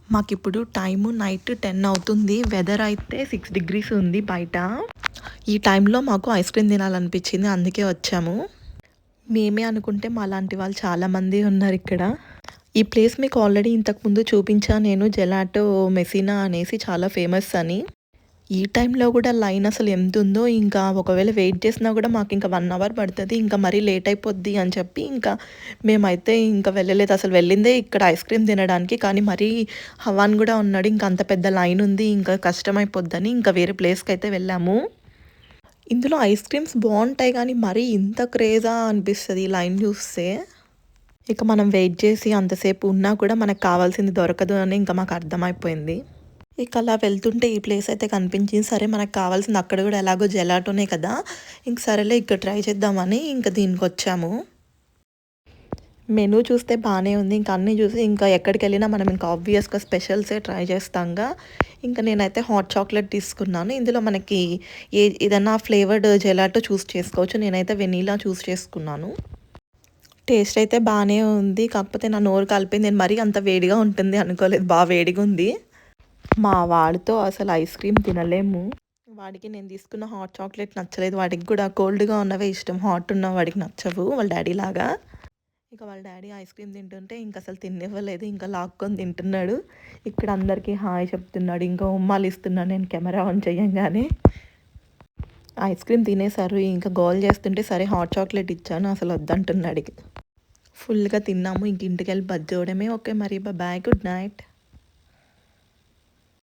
మాకిప్పుడు time night 10 అవుతుంది. Weather అయితే 6 degrees ఉంది బయట. ఈ టైంలో మాకు ఐస్ క్రీమ్ తినాలనిపించింది. అందుకే వచ్చాము. మేమే అనుకుంటే మాలాంటి వాళ్ళు చాలామంది ఉన్నారిక్కడ. ఈ ప్లేస్ మీకు ఆల్రెడీ ఇంతకుముందు చూపించా నేను. జెలాటో మెసినా అనేసి చాలా ఫేమస్ అని. ఈ టైంలో కూడా లైన్ అసలు ఎంతుందో, ఇంకా ఒకవేళ వెయిట్ చేసినా కూడా మాకు ఇంకా 1 అవర్ పడుతుంది. ఇంకా మరీ లేట్ అయిపోద్ది అని చెప్పి ఇంకా మేమైతే ఇంకా వెళ్ళలేదు. అసలు వెళ్ళిందే ఇక్కడ ఐస్ క్రీమ్ తినడానికి. కానీ మరీ హవాన్ కూడా ఉన్నాడు. ఇంకా అంత పెద్ద లైన్ ఉంది, ఇంకా కష్టమైపోద్దని ఇంకా వేరే ప్లేస్కి అయితే వెళ్ళాము. ఇందులో ఐస్ క్రీమ్స్ బాగుంటాయి కానీ మరీ ఇంత క్రేజా అనిపిస్తుంది లైన్ చూస్తే. ఇక మనం వెయిట్ చేసి అంతసేపు ఉన్నా కూడా మనకు కావాల్సింది దొరకదు అని ఇంకా మాకు అర్థమైపోయింది. ఇక అలా వెళ్తుంటే ఈ ప్లేస్ అయితే కనిపించింది. సరే మనకు కావాల్సింది అక్కడ కూడా ఎలాగో జెలాటోనే కదా, ఇంక సరేలే ఇక్కడ ట్రై చేద్దామని ఇంకా దీనికి వచ్చాము. మెనూ చూస్తే బాగానే ఉంది. ఇంకా అన్నీ చూసి ఇంకా ఎక్కడికి వెళ్ళినా మనం ఇంకా ఆబ్వియస్గా స్పెషల్సే ట్రై చేస్తాంగా. ఇంకా నేనైతే హాట్ చాక్లెట్ తీసుకున్నాను. ఇందులో మనకి ఏదైనా ఫ్లేవర్డ్ జెలాటో చూస్ చేసుకోవచ్చు. నేనైతే వెనీలా చూస్ చేసుకున్నాను. టేస్ట్ అయితే బాగానే ఉంది. కాకపోతే నా నోరు కలిపింది. నేను మరీ అంత వేడిగా ఉంటుంది అనుకోలేదు. బాగా వేడిగా ఉంది. మా వాడితో అసలు ఐస్ క్రీమ్ తినలేము. వాడికి నేను తీసుకున్న హాట్ చాక్లెట్ నచ్చలేదు. వాడికి కూడా కోల్డ్గా ఉన్నవే ఇష్టం. హాట్ ఉన్న వాడికి నచ్చవు వాళ్ళ డాడీ లాగా. ఇక వాళ్ళ డాడీ ఐస్ క్రీమ్ తింటుంటే ఇంక అసలు తినివ్వలేదు. ఇంకా లాక్కొని తింటున్నాడు. ఇక్కడ అందరికీ హాయ్ చెప్తున్నాడు. ఇంకా ఉమ్మాలు ఇస్తున్నాడు నేను కెమెరా ఆన్ చేయంగానే. ఐస్ క్రీమ్ తినేసారు. ఇంకా గోల్ చేస్తుంటే సరే హాట్ చాక్లెట్ ఇచ్చాను. అసలు వద్దంటున్నాడు. ఫుల్గా తిన్నాము. ఇంక ఇంటికి వెళ్ళి బజ్జోవడమే. ఓకే మరి బాయ్, గుడ్ నైట్.